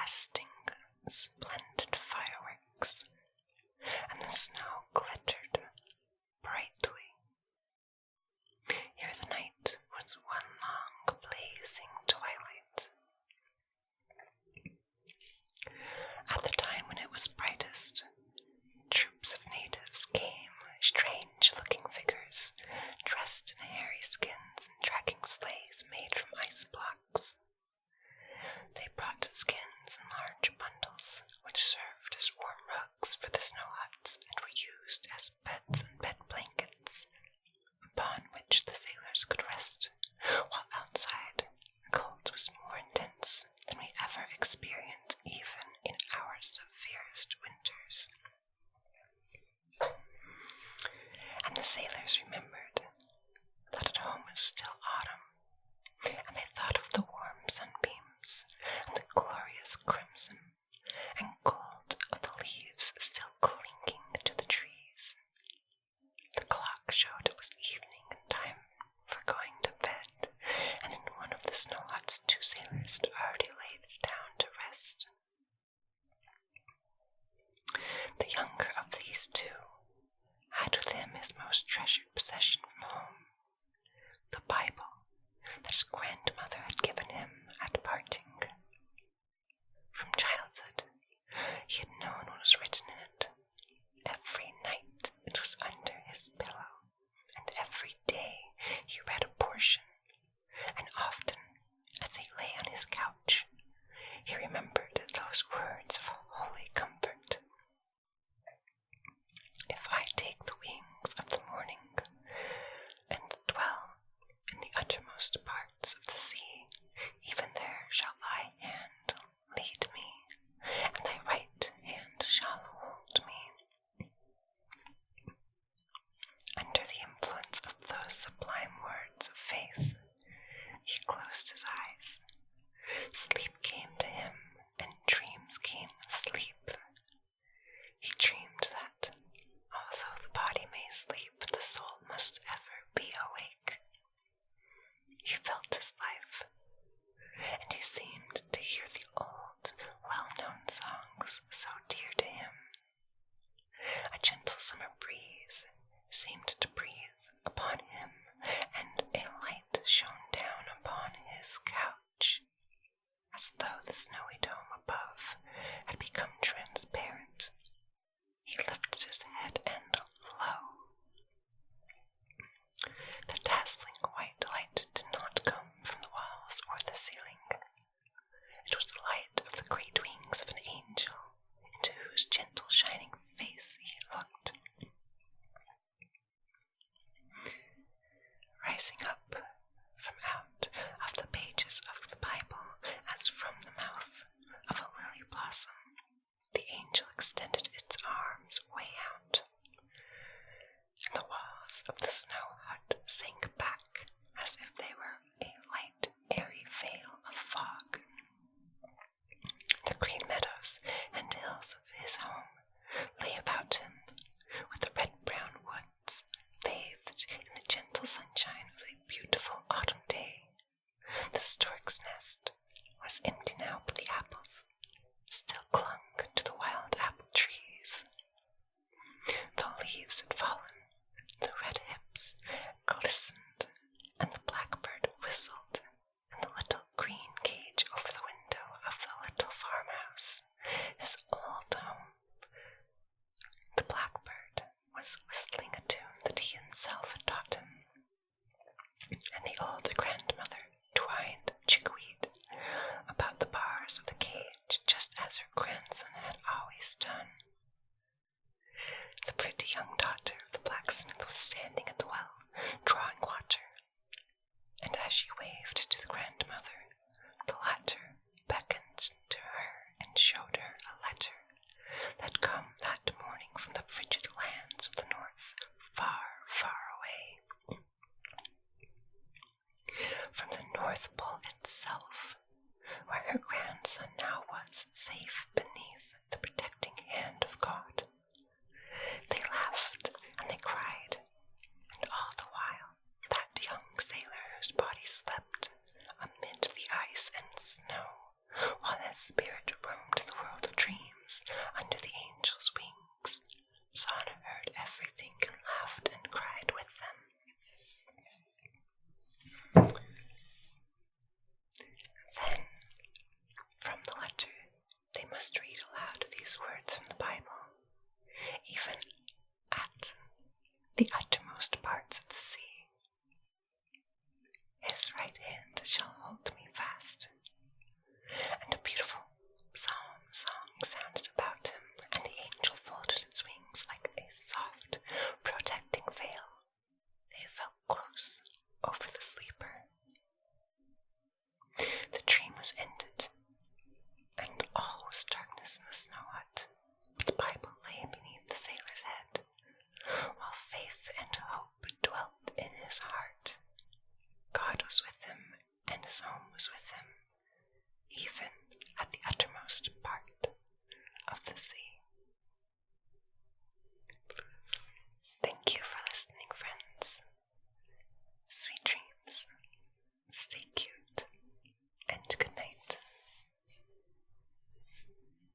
blasting splendid fireworks, and the snow glittered brightly. Here the night was one long blazing twilight. At the time when it was brightest, troops of natives came, strange-looking figures, dressed in hairy skins and dragging sleighs made from ice blocks. They brought skins in large bundles, which served as warm rugs for the snow huts and were used as beds and bed blankets, upon which the sailors could rest, while outside the cold was more intense than we ever experienced even in our severest winters. And the sailors remembered that at home was still autumn, and they thought of the warm sunbeams and the glorious crimson and gold of the leaves still clinging to the trees. The clock showed it was evening and time for going to bed, and in one of the snow huts 2 sailors had already laid down to rest. The younger of these 2 had with him his most treasured possession from home, the Bible that his grandmother had given him at parting. From childhood, he had known what was written in it. Every night it was under his pillow, and every day he read a portion, and often, as he lay on his couch, he remembered those words of holy comfort. If I take the wings of the morning, and dwell in the uttermost parts of the sea, even there shall thy hand lead me, and thy right hand shall hold me. Under the influence of those sublime words of faith, he closed his eyes. Sleep came to him, and dreams came with sleep. He dreamed that, although the body may sleep, the soul must ever be awake. He felt his life, and he seemed to hear the old, well-known songs so dear to him. A gentle summer breeze seemed to breathe upon him, and a light shone down upon his couch, as though the snowy dome above had become transparent. He lifted his head, and lo! The dazzling white light did not come from the walls or the ceiling. It was the light of the great wings of an angel, into whose gentle shining face he looked. Rising up from out of the pages of the Bible, as from the mouth of a lily blossom, the angel extended its arms way out, and the walls of the snow hut sank back as if they were a light, airy veil of fog. The green meadows and hills of his home lay about him, with the red-brown woods bathed in the gentle sunshine of a beautiful autumn day. The stork's nest was empty now, but the apples still clung to the wild apple trees. Though leaves had fallen, the red hips glistened, and the blackbird whistled in the little green cage over the window of the little farmhouse, his old home. The blackbird was whistling a tune that he himself had taught him, and the old grandmother twined chickweed about the bars of the cage, just as her grandson had always done. The pretty young daughter of the blacksmith was standing at the well, drawing water, and as she waved to the grandmother, the latter beckoned to her and showed her a letter that had come that morning from the frigid lands of the north, far, far away. From the North Pole itself, where her grandson now was, safe beneath the protecting hand of God. They laughed and they cried, and all the while that young sailor whose body slept amid the ice and snow, while his his spirit roamed the world of dreams under the angel's wings. Sona heard everything and laughed and cried with them. Then, from the letter, they must read aloud these words from the Bible, even at the uttermost parts of the sea. His right hand shall hold me fast. And a beautiful psalm song sounded about him, and the angel folded its wings like a soft, protecting veil. They fell close over the sleeper. The dream was ended, and all was darkness in the snow hut.